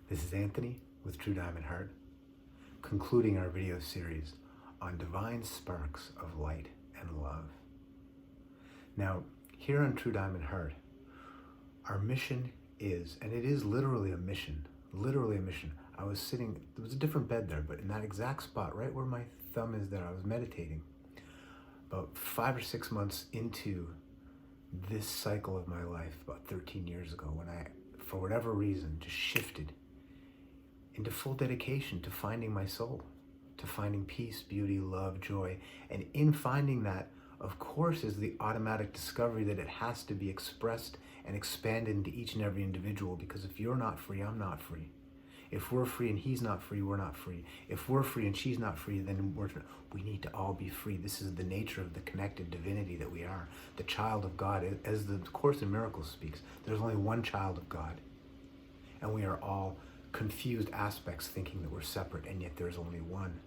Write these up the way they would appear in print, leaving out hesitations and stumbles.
This is Anthony with True Diamond Heart, concluding our video series on divine sparks of light and love. Now, here on True Diamond Heart, our mission is, and it is literally a mission, I was sitting, there was a different bed there, but in that exact spot, right where my thumb is there, I was meditating. About 5 or 6 months into this cycle of my life, about 13 years ago, when I, for whatever reason, just shifted into full dedication to finding my soul, to finding peace, beauty, love, joy. And in finding that, of course, is the automatic discovery that it has to be expressed and expanded into each and every individual, because if you're not free, I'm not free. If we're free and he's not free, we're not free. If we're free and she's not free, then we need to all be free. This is the nature of the connected divinity that we are, the child of God. As the Course in Miracles speaks, there's only one child of God. And we are all confused aspects thinking that we're separate, and yet there's only one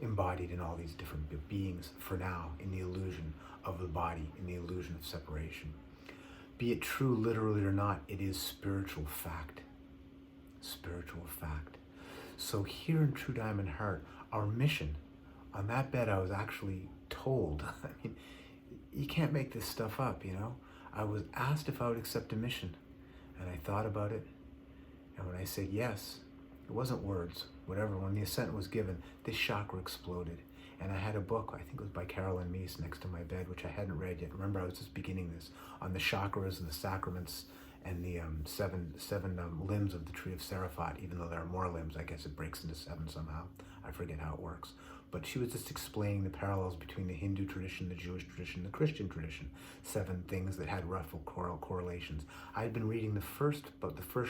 embodied in all these different beings for now, in the illusion of the body, in the illusion of separation. Be it true literally or not, it is spiritual fact. Spiritual fact. So here in True Diamond Heart, our mission, on that bed I was actually told, I mean, you can't make this stuff up, you know? I was asked if I would accept a mission, and I thought about it, and when I said yes, it wasn't words, whatever, when the assent was given, this chakra exploded. And I had a book, I think it was by Carolyn Meese, next to my bed, which I hadn't read yet. Remember, I was just beginning this, on the chakras and the sacraments and the seven limbs of the tree of Seraphat, even though there are more limbs. I guess it breaks into 7 somehow. I forget how it works. But she was just explaining the parallels between the Hindu tradition, the Jewish tradition, the Christian tradition. 7 things that had rough correlations. I had been reading the first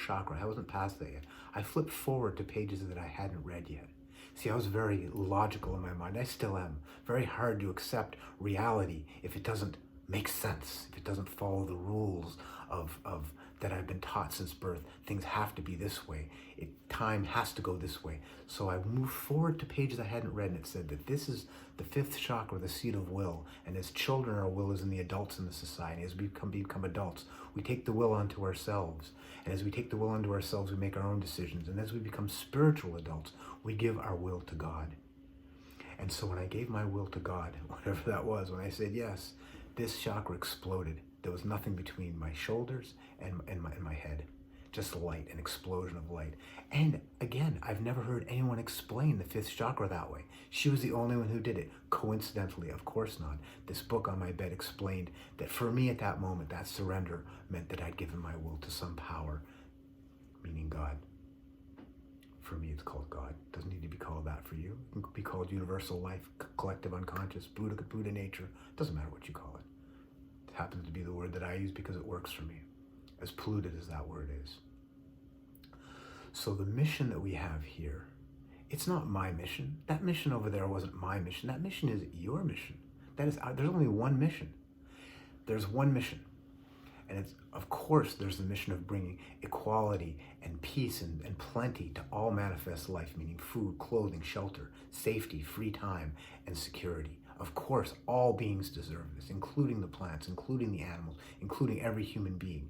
chakra. I wasn't past that yet. I flipped forward to pages that I hadn't read yet. See, I was very logical in my mind. I still am. Very hard to accept reality if it doesn't make sense, if it doesn't follow the rules of that I've been taught since birth. Things have to be this way. Time has to go this way. So I moved forward to pages I hadn't read, and it said that this is the 5th chakra, the seat of will. And as children, our will is in the adults in the society. As we become adults, we take the will onto ourselves. And as we take the will onto ourselves, we make our own decisions. And as we become spiritual adults, we give our will to God. And so when I gave my will to God, whatever that was, when I said yes, this chakra exploded. There was nothing between my shoulders and my head. Just light, an explosion of light. And again, I've never heard anyone explain the 5th chakra that way. She was the only one who did it. Coincidentally, of course not. This book on my bed explained that for me at that moment, that surrender meant that I'd given my will to some power, meaning God. For me, it's called God. It doesn't need to be called that for you. It can be called universal life, collective unconscious, Buddha nature. It doesn't matter what you call it. It happens to be the word that I use because it works for me, as polluted as that word is. So the mission that we have here, it's not my mission. That mission over there wasn't my mission. That mission is your mission. That is, there's only one mission. There's one mission. And it's, of course, there's the mission of bringing equality and peace and plenty to all manifest life, meaning food, clothing, shelter, safety, free time, and security. Of course, all beings deserve this, including the plants, including the animals, including every human being.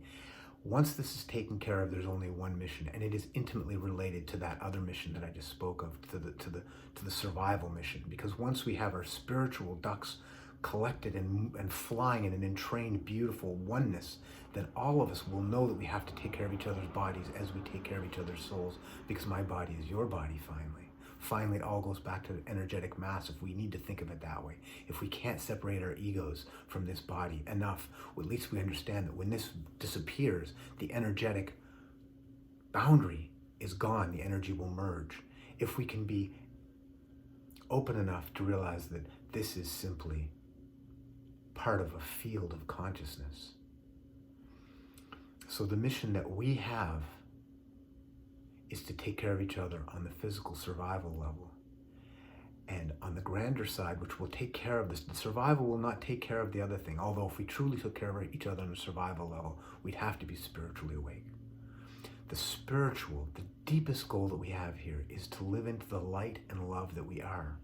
Once this is taken care of, there's only one mission, and it is intimately related to that other mission that I just spoke of, to the survival mission. Because once we have our spiritual ducks collected and flying in an entrained, beautiful oneness, then all of us will know that we have to take care of each other's bodies as we take care of each other's souls, because my body is your body finally. Finally, it all goes back to energetic mass, if we need to think of it that way. If we can't separate our egos from this body enough, well, at least we understand that when this disappears, the energetic boundary is gone, the energy will merge. If we can be open enough to realize that this is simply part of a field of consciousness. So the mission that we have is to take care of each other on the physical survival level. And on the grander side, which will take care of this, the survival will not take care of the other thing. Although if we truly took care of each other on the survival level, we'd have to be spiritually awake. The spiritual, the deepest goal that we have here is to live into the light and love that we are.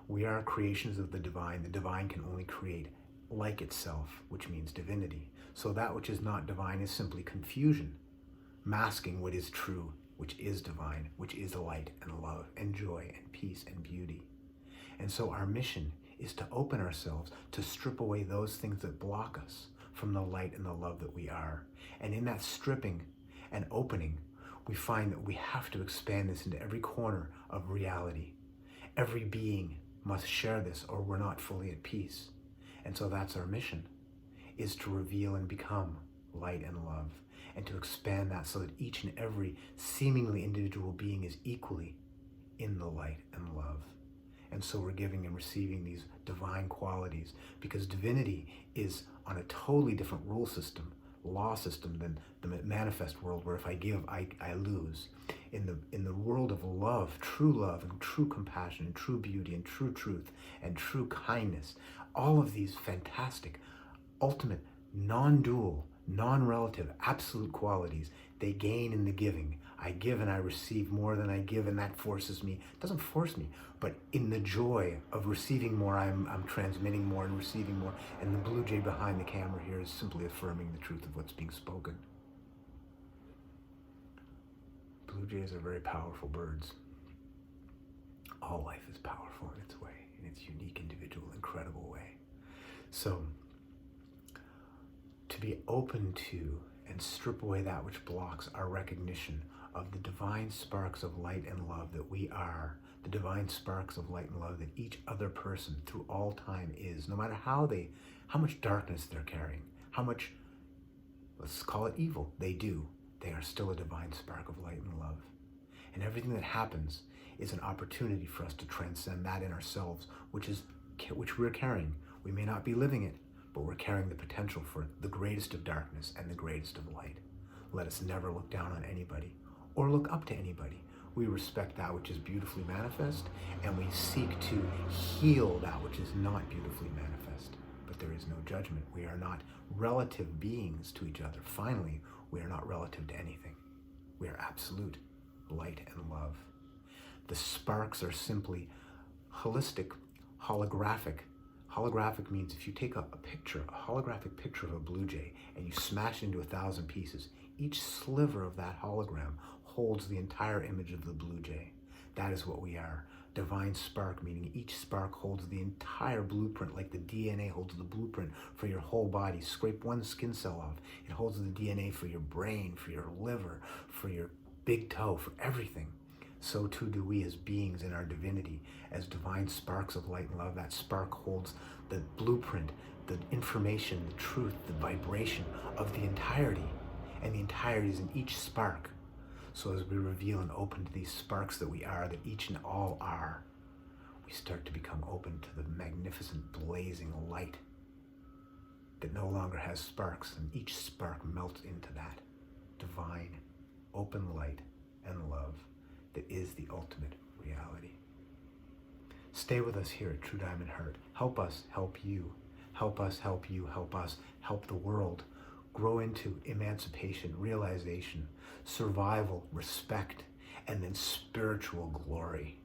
We are creations of the divine. The divine can only create like itself, which means divinity. So that which is not divine is simply confusion, masking what is true which is divine, which is light and love and joy and peace and beauty. And so our mission is to open ourselves, to strip away those things that block us from the light and the love that we are. And in that stripping and opening, we find that we have to expand this into every corner of reality. Every being must share this or we're not fully at peace. And so that's our mission, is to reveal and become light and love, and to expand that so that each and every seemingly individual being is equally in the light and love. And so we're giving and receiving these divine qualities, because divinity is on a totally different rule system, law system, than the manifest world, where if I give, I lose. In the world of love and true compassion and true beauty and true truth and true kindness, all of these fantastic, ultimate, non-dual, non-relative, absolute qualities, they gain in the giving. I give and I receive more than I give, and that forces me. It doesn't force me, but in the joy of receiving more, I'm transmitting more and receiving more. And the blue jay behind the camera here is simply affirming the truth of what's being spoken. Blue jays are very powerful birds. All life is powerful in its way, in its unique, individual, incredible way. So, to be open to and strip away that which blocks our recognition of the divine sparks of light and love that we are, the divine sparks of light and love that each other person through all time is, no matter how much darkness they're carrying, how much, let's call it evil, they do, they are still a divine spark of light and love. And everything that happens is an opportunity for us to transcend that in ourselves, which we're carrying. We may not be living it, but we're carrying the potential for the greatest of darkness and the greatest of light. Let us never look down on anybody or look up to anybody. We respect that which is beautifully manifest, and we seek to heal that which is not beautifully manifest. But there is no judgment. We are not relative beings to each other. Finally, we are not relative to anything. We are absolute light and love. The sparks are simply holistic, holographic. Holographic means if you take a holographic picture of a blue jay, and you smash it into 1,000 pieces, each sliver of that hologram holds the entire image of the blue jay. That is what we are. Divine spark, meaning each spark holds the entire blueprint, like the DNA holds the blueprint for your whole body. Scrape one skin cell off, it holds the DNA for your brain, for your liver, for your big toe, for everything. So too do we as beings in our divinity, as divine sparks of light and love. That spark holds the blueprint, the information, the truth, the vibration of the entirety. And the entirety is in each spark. So as we reveal and open to these sparks that we are, that each and all are, we start to become open to the magnificent blazing light that no longer has sparks, and each spark melts into that divine, open light and love that is the ultimate reality. Stay with us here at True Diamond Heart. Help us help you. Help us help you. Help us help the world grow into emancipation, realization, survival, respect, and then spiritual glory.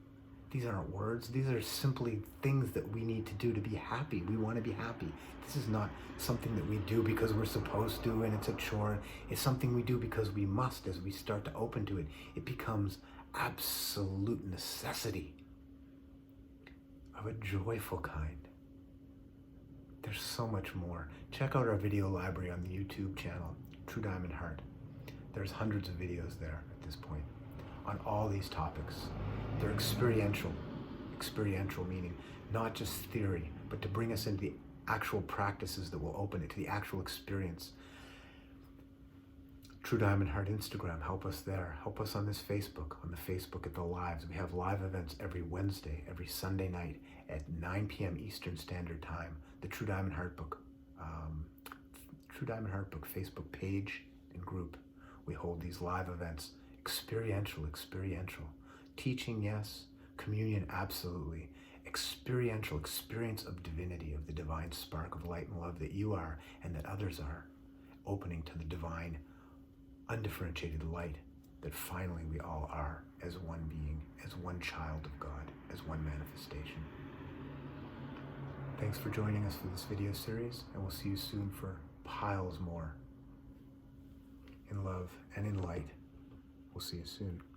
These aren't words. These are simply things that we need to do to be happy. We want to be happy. This is not something that we do because we're supposed to and it's a chore. It's something we do because we must. As we start to open to it, it becomes absolute necessity of a joyful kind. There's so much more. Check out our video library on the YouTube channel, True Diamond Heart. There's hundreds of videos there at this point on all these topics. They're experiential meaning not just theory, but to bring us into the actual practices that will open it to the actual experience. True Diamond Heart Instagram, help us there. Help us on this Facebook, on the Facebook at the lives. We have live events every Wednesday, every Sunday night at 9 p.m. Eastern Standard Time. The True Diamond Heart Book, Facebook page and group. We hold these live events, experiential. Teaching, yes. Communion, absolutely. Experiential, experience of divinity, of the divine spark of light and love that you are and that others are. Opening to the divine, undifferentiated light that finally we all are as one being, as one child of God, as one manifestation. Thanks for joining us for this video series, and we'll see you soon for piles more in love and in light. We'll see you soon.